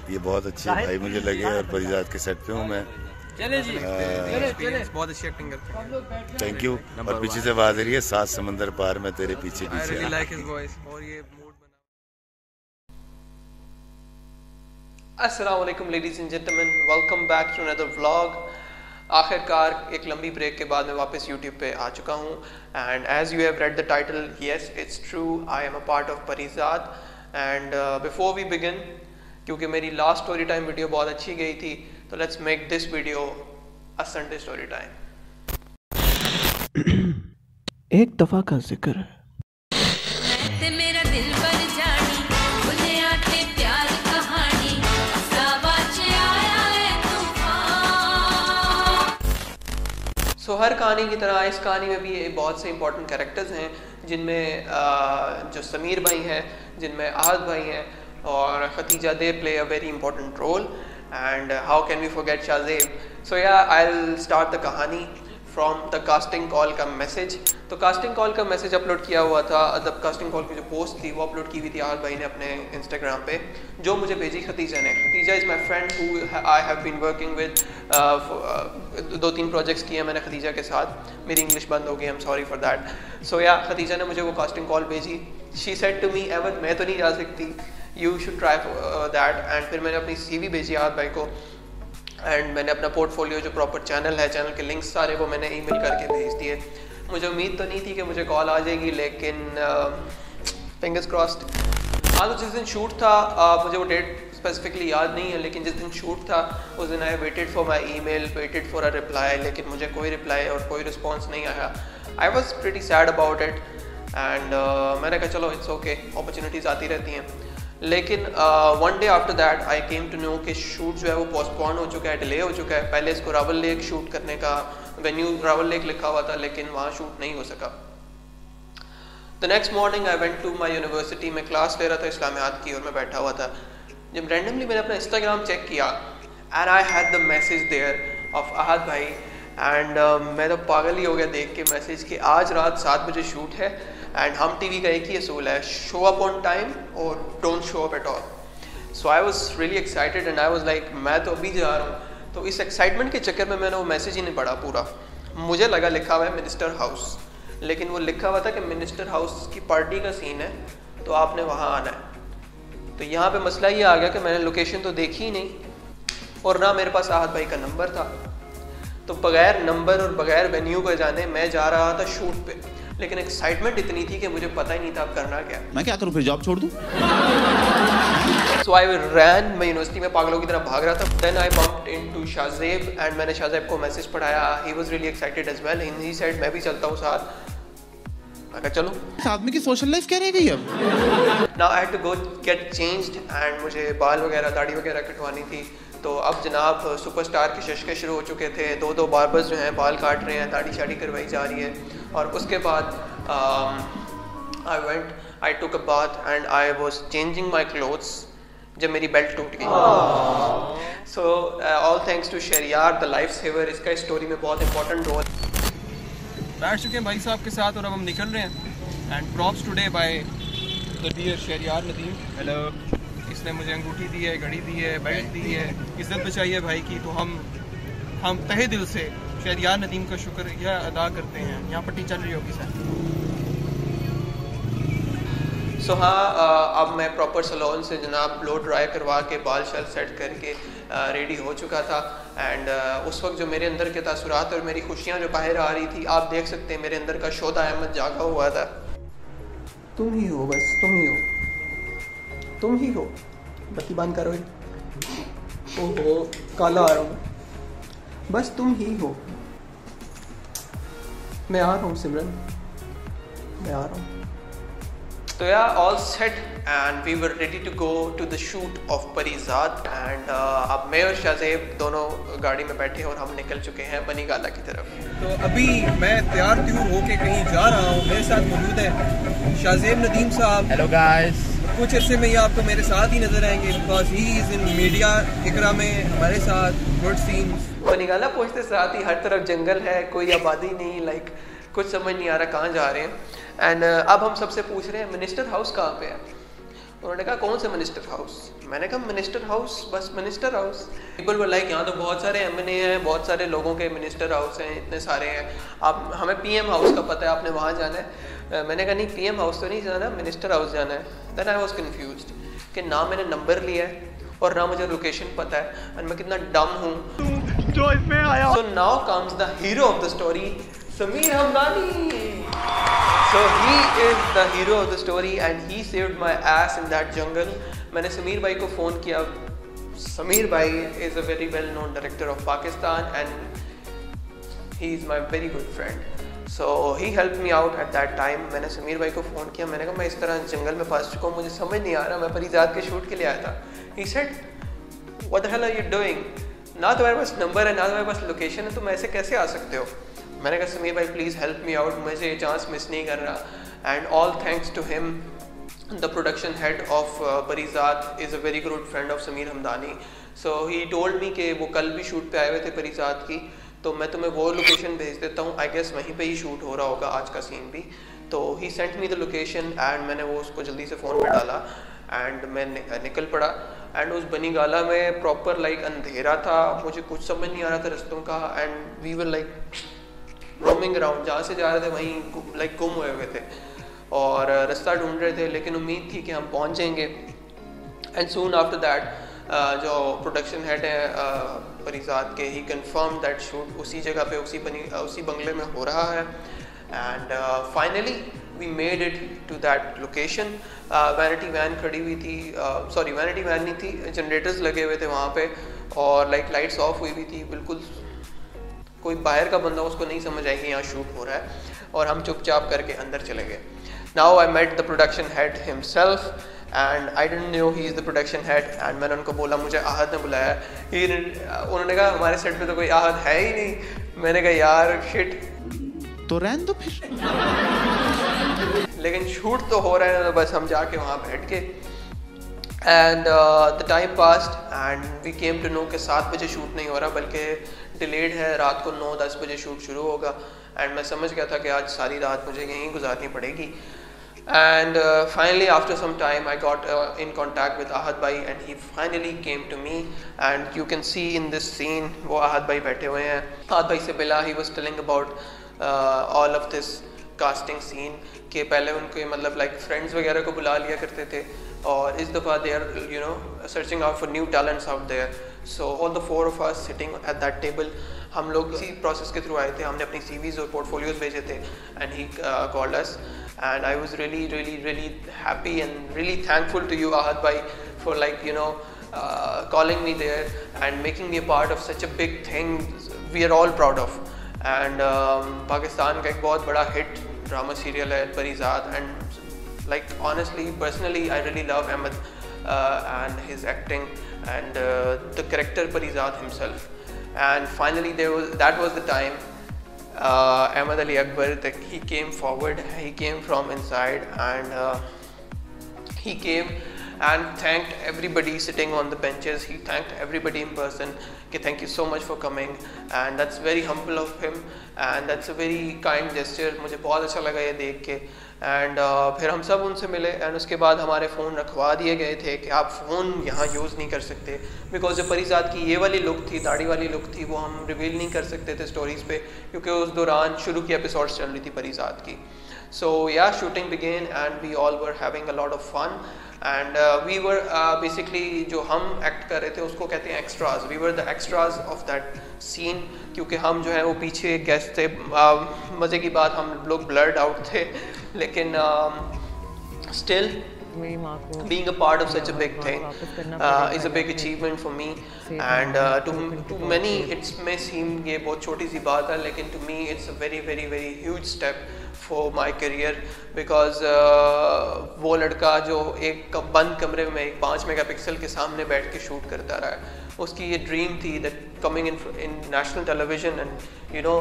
ये बहुत अच्छे भाई मुझे लगे और परिजात के सेट पे हूँ मैं। चले जी, चले। बहुत अच्छी एक्टिंग करते हैं। Thank you. और पीछे से आवाज आ रही है, 7 समंदर पार में तेरे पीछे पीछे। I really like his voice और ये मूड बना। अस्सलाम वालेकुम ladies and gentleman, welcome back to another vlog. आखिरकार एक लंबी ब्रेक के बाद मैं वापस YouTube पे आ चुका हूँ and as you have read the title, yes it's true, I am a part of Parijat. And before we begin, क्योंकि मेरी लास्ट स्टोरी टाइम वीडियो बहुत अच्छी गई थी, तो let's make this video a Sunday story time. एक दफा का जिक्र है। सो हर कहानी की तरह इस कहानी में भी बहुत से इंपॉर्टेंट कैरेक्टर्स हैं, जिनमें जो समीर भाई हैं, जिनमें आहद भाई हैं और Khatija, they play a very important role. And how can we forget Shahzeb. So yeah I will start the कहानी फ्रॉम द कास्टिंग कॉल का मैसेज। तो कास्टिंग कॉल का मैसेज अपलोड किया हुआ था, मतलब कास्टिंग कॉल की जो पोस्ट थी वो अपलोड की हुई थी आहद भाई ने अपने इंस्टाग्राम पे, जो मुझे भेजी खतीजा ने। Khatija is my friend who I have been working with, 2-3 projects किए मैंने खतीजा के साथ। मेरी इंग्लिश बंद हो गई, I am sorry for that. So yeah Khatija ने मुझे वो कास्टिंग कॉल भेजी। She said to me, Ahmed मैं तो नहीं जा सकती, you should try that. And फिर मैंने अपनी CV भेजी आहद भाई को एंड मैंने अपना पोर्टफोलियो, जो प्रॉपर चैनल है, चैनल के लिंक्स सारे वो मैंने ईमेल करके भेज दिए। मुझे उम्मीद तो नहीं थी कि मुझे कॉल आ जाएगी, लेकिन फिंगर्स क्रॉस्ड। हाँ, तो जिस दिन शूट था, मुझे वो डेट स्पेसिफिकली याद नहीं है, लेकिन जिस दिन शूट था उस दिन I waited for my email, waited for a reply, लेकिन मुझे कोई रिप्लाई और कोई रिस्पॉन्स नहीं आया। I was pretty sad about it and मैंने कहा चलो इट्स ओके, अपॉर्चुनिटीज़ आती रहती हैं। लेकिन one day after that I came to know कि शूट जो है वो पोस्टपोन हो चुका है, डिले हो चुका है। पहले इसको रावल लेक शूट करने का वेन्यू रावल लेक लिखा हुआ था, लेकिन वहाँ शूट नहीं हो सका। The next morning I went to my university. मैं क्लास ले रहा था इस्लामियात की और मैं बैठा हुआ था, जब रैंडमली मैंने अपना इंस्टाग्राम चेक किया and I had the message there of Ahad भाई। एंड मैं तो पागल ही हो गया देख के मैसेज कि आज रात 7 बजे शूट है एंड हम TV का एक ही असूल है, शो अप ऑन टाइम और don't show up at all. So I was really excited and I was like मैं तो अभी जा रहा हूँ। तो इस एक्साइटमेंट के चक्कर में मैंने वो मैसेज ही नहीं पढ़ा पूरा। मुझे लगा लिखा हुआ है मिनिस्टर हाउस, लेकिन वो लिखा हुआ था कि मिनिस्टर हाउस की पार्टी का सीन है, तो आपने वहाँ आना है। तो यहाँ पे मसला ये आ गया कि मैंने लोकेशन तो देखी ही नहीं और ना मेरे पास आहद भाई का नंबर था। तो बगैर नंबर और बगैर वेन्यू का जाने मैं जा रहा था शूट पे, लेकिन एक्साइटमेंट इतनी थी कि मुझे पता ही नहीं था अब करना क्या। मैं क्या करूं, फिर जॉब छोड़ दूं? सो आई रैन, मैं यूनिवर्सिटी में पागलों की तरह भाग रहा था। Then I bumped into Shahzeb and मैंने शाहजेब को मैसेज पढ़ाया। He was really excited as well and he said मैं भी चलता हूँ साथ। मैं कहा चलो। इस आदमी की सोशल लाइफ क्या रह गई अब? Now I had to go get changed and मुझे बाल वगैरह, दाढ़ी वगैरह कटवानी थी। तो अब जनाब सुपरस्टार के शशके शुरू हो चुके थे, 2 बार्बर्स जो हैं बाल काट रहे हैं, दाढ़ी शाड़ी करवाई जा रही है। और उसके बाद I took a bath and I was changing my clothes जब मेरी बेल्ट टूट गई। So all thanks to Shahriyar the life saver, इसका इस स्टोरी में बहुत इंपॉर्टेंट रोल। बैठ चुके हैं भाई साहब के साथ और अब हम निकल रहे हैं। And props today by the dear Shahryar Nadeem. Hello. इसने मुझे अंगूठी दी है, घड़ी दी है, बेल्ट दी है, इज्जत बचाई है भाई की। तो हम तहे दिल से शहरियार नदीम का शुक्रिया अदा करते हैं। यहाँ पट्टी चल रही होगी सर। सो हाँ, अब मैं प्रॉपर सलोन से जनाब ब्लो ड्राई करवा के बाल शल सेट करके रेडी हो चुका था। एंड उस वक्त जो मेरे अंदर के तासुरात और मेरी खुशियाँ जो बाहर आ रही थी, आप देख सकते हैं मेरे अंदर का शोधा अहमद जागा हुआ था। तुम ही हो, बस तुम ही हो, तुम ही हो। बत्ती बंद करो। ओहो काला आ रहा हूँ, बस तुम ही हो। मैं आ रहा हूँ सिमरन, मैं आ रहा हूँ। तो यार all set and we were ready to go to the shoot of Parijat. And अब मैं और शाहजेब दोनों गाड़ी में बैठे और हम निकल चुके हैं बनी गाला की तरफ। तो अभी मैं तैयार त्यूर होके कहीं जा रहा हूँ। मेरे साथ मौजूद है शाहजेब नदीम साहब। Hello guys. कुछ अर्से में ये आपको मेरे साथ ही नजर आएंगे, because he is in media Iqra में हमारे साथ गुड सीन्स। बनीगाला पहुंचते साथ ही हर तरफ जंगल है, कोई आबादी नहीं, लाइक कुछ समझ नहीं आ रहा कहाँ जा रहे हैं। एंड अब हम सबसे पूछ रहे हैं मिनिस्टर हाउस कहाँ पे है। उन्होंने कहा कौन से मिनिस्टर हाउस? मैंने कहा मिनिस्टर हाउस, बस minister house. People were like यहाँ तो बहुत सारे एमएनए हैं, बहुत सारे लोगों के मिनिस्टर हाउस हैं, इतने सारे हैं, आप हमें पीएम हाउस का पता है, आपने वहाँ जाना है। मैंने कहा नहीं पीएम हाउस तो नहीं जाना, मिनिस्टर हाउस जाना है। देन आई वॉज कन्फ्यूज्ड कि ना मैंने नंबर लिया है और ना मुझे लोकेशन पता है, और मैं कितना डम हूँ जो इसमें आया। So now comes the hero of the story, Sameer Hamdani. So he is the hero of the story and he saved my ass in that jungle. मैंने समीर भाई को फ़ोन किया। समीर भाई is a very well known director of Pakistan and he is my very good friend. So he helped me out at that time. मैंने समीर भाई को phone किया, मैंने कहा मैं इस तरह जंगल में फंस चुका हूँ, मुझे समझ नहीं आ रहा, मैं परिजात के शूट के लिए आया था। He said, what the hell are you doing? ना तुम्हारे पास नंबर है ना तुम्हारे पास लोकेशन है, तुम ऐसे कैसे आ सकते हो? मैंने कहा समीर भाई प्लीज़ हेल्प मी आउट, मुझे ये चांस मिस नहीं कर रहा। And all thanks to him, the production head of Parijat is a very good friend of Sameer Hamdani. So he told me कि वो कल भी शूट पे आए हुए थे परिजात की, तो मैं तुम्हें वो लोकेशन भेज देता हूँ, आई गेस वहीं पे ही शूट हो रहा होगा आज का सीन भी। तो he sent me the location and मैंने वो उसको जल्दी से फ़ोन पे डाला एंड मैं निकल पड़ा। एंड उस बनी गाला में प्रॉपर लाइक अंधेरा था, मुझे कुछ समझ नहीं आ रहा था रस्तों का, and we were like roaming around, जहाँ से जा रहे थे वहीं लाइक गुम हुए हुए थे और रास्ता ढूंढ रहे थे, लेकिन उम्मीद थी कि हम पहुँच जाएंगे। एंड सून आफ्टर दैट जो प्रोडक्शन हेड है परिजात के, ही कंफर्म दैट शूट उसी जगह पे उसी बंगले में हो रहा है। And finally we made it to that location. Vanity van खड़ी हुई थी, सॉरी वैनिटी वैन नहीं थी, जनरेटर्स लगे हुए थे वहाँ पे और लाइक लाइट्स ऑफ हुई हुई थी, बिल्कुल कोई बाहर का बंदा उसको नहीं समझ आएगी यहाँ शूट हो रहा है, और हम चुपचाप करके अंदर चले गए। Now I met the production head himself and I didn't know he is the production head. एंड मैंने उनको बोला मुझे आहद ने बुलाया। उन्होंने कहा हमारे सेट पे तो कोई आहद है ही नहीं। मैंने कहा यार शिट, तो रहने दो फिर। लेकिन शूट तो हो रहा है, तो बस हम जाके वहाँ बैठ के and the time passed and we came to know कि 7 बजे शूट नहीं हो रहा बल्कि डिलेड है, रात को 9-10 बजे शूट शुरू होगा। एंड मैं समझ गया था कि आज सारी रात मुझे यहीं गुजारनी पड़ेगी। And finally after some time I got in contact with Ahad भाई and he finally came to me and you can see in this scene वो आहद भाई बैठे हुए हैं। आहद भाई से मिला, he was telling about all of this casting scene के पहले उनके मतलब लाइक फ्रेंड्स वगैरह को बुला लिया करते थे और इस दफ़ा they are you know searching out for new talents out there. So all the 4 of us sitting at that table, हम लोग इसी प्रोसेस के थ्रू आए थे, हमने अपनी CVs और पोर्टफोलियोज भेजे थे and he called us and I was really happy and really thankful to you Ahad bhai for like you know calling me there and making me a part of such a big thing we are all proud of। and Pakistan का एक बहुत बड़ा hit drama serial है परिजात and like honestly personally I really love Ahmed and his acting and the character Parizat himself। and finally that was the time Ahmed Ali Akbar, he came forward, he came from inside and he came and thanked everybody sitting on the benches, he thanked everybody in person कि thank you so much for coming and that's very humble of him and that's a very kind gesture। मुझे बहुत अच्छा लगा ये देख के। And फिर हम सब उनसे मिले एंड उसके बाद हमारे फ़ोन रखवा दिए गए थे कि आप फ़ोन यहाँ यूज़ नहीं कर सकते बिकॉज जो परिजात की ये वाली लुक थी, दाढ़ी वाली लुक थी, वो हम रिवील नहीं कर सकते थे स्टोरीज़ पे क्योंकि उस दौरान शुरू की एपिसोड्स चल रही थी परिजात की। सो या shooting began and we all were having a lot of fun and we were basically जो हम एक्ट कर रहे थे उसको कहते हैं extras, we were the extras of that scene क्योंकि हम जो है वो पीछे गेस्ट थे। मज़े की बात हम लोग ब्लर्ड आउट थे लेकिन still being a part of such a big thing is a big achievement for me and to many it may seem ये बहुत छोटी सी बात है लेकिन to me it's a very huge step for my career because वो लड़का जो एक बंद कमरे में एक 5 मेगापिक्सल के सामने बैठ के शूट करता रहा है, उसकी ये ड्रीम थी that coming in national television and you know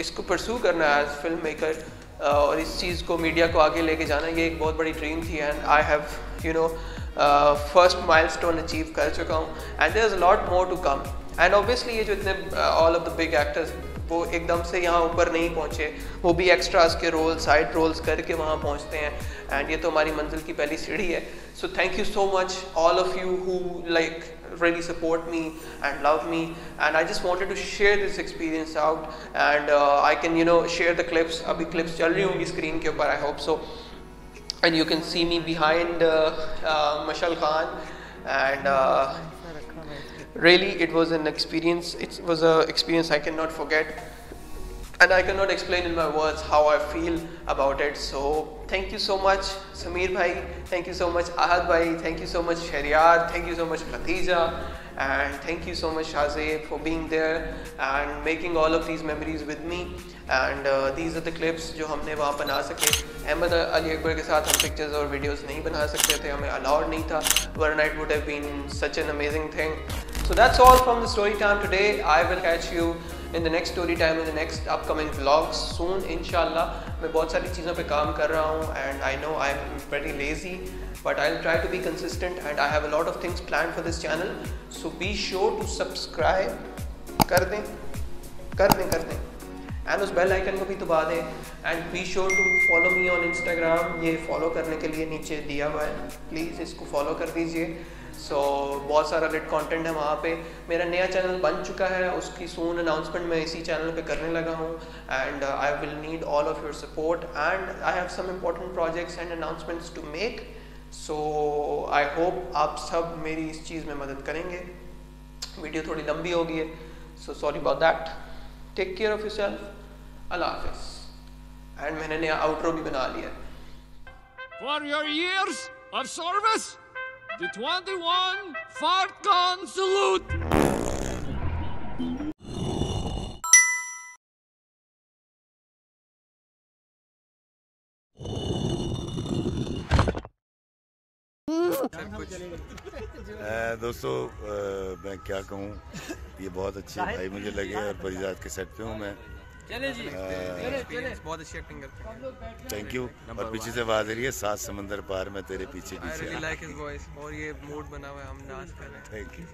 इसको परस्यू करना है एज फिल्म मेकर और इस चीज़ को मीडिया को आगे लेके जाना, ये एक बहुत बड़ी ड्रीम थी and I have you know first milestone achieve कर चुका हूँ and there is a lot more to come. And obviously ये जो इतने all of the big actors वो एकदम से यहाँ ऊपर नहीं पहुँचे, वो भी एक्स्ट्रास के रोल साइड रोल्स करके वहाँ पहुँचते हैं एंड ये तो हमारी मंजिल की पहली सीढ़ी है. So thank you so much all of you who like really support me and love me, and I just wanted to share this experience out, and I can share the clips. अभी clips चल रही होंगी screen के ऊपर, I hope so, and you can see me behind Mashal Khan, and really it was an experience. It was a experience I cannot forget, and I cannot explain in my words how I feel about it. So thank you so much Sameer bhai, thank you so much Ahad bhai, thank you so much Shahriyar, thank you so much Khatija, and thank you so much Shahzeb for being there and making all of these memories with me. And these are the clips जो हमने वहाँ बना सके. अहमद अली अकबर के साथ हम pictures और videos नहीं बना सकते थे, हमें अलाउड नहीं था, वरना it would have been such an amazing thing. So that's all from the story time today. I will catch you in the next story time, in the next upcoming vlogs soon inshallah. मैं बहुत सारी चीज़ों पे काम कर रहा हूँ, and I know I'm pretty lazy, but I'll try to be consistent, and I have a lot of things planned for this channel. So be sure to subscribe, कर दें, and उस बेल आइकन को भी दबा दें, and be sure to follow me on Instagram. ये follow करने के लिए नीचे दिया हुआ है, प्लीज़ इसको फॉलो कर दीजिए. सो बहुत सारा लिट कंटेंट है वहाँ पे. मेरा नया चैनल बन चुका है, उसकी सून अनाउंसमेंट मैं इसी चैनल पे करने लगा हूँ, and I will need all of your support, and I have some important projects and announcements to make. So I hope आप सब मेरी इस चीज़ में मदद करेंगे. वीडियो थोड़ी लंबी हो गई है, so sorry about that. Take care of yourself. अल्लाह हाफिज़. एंड मैंने नया आउट्रो भी बना लिया है. For your years of service, the 21 Fart Khan salute! दोस्तों मैं क्या कहूँ, ये बहुत अच्छे भाई मुझे लगे, और परिजात के सेट पे हूँ मैं. बहुत अच्छी एक्टिंग करते हैं. Thank you. और पीछे से आवाज आ रही है, 7 समंदर पार में तेरे पीछे I really like his voice, और ये मूड बना हुआ है, हम डांस कर रहे हैं. Thank you.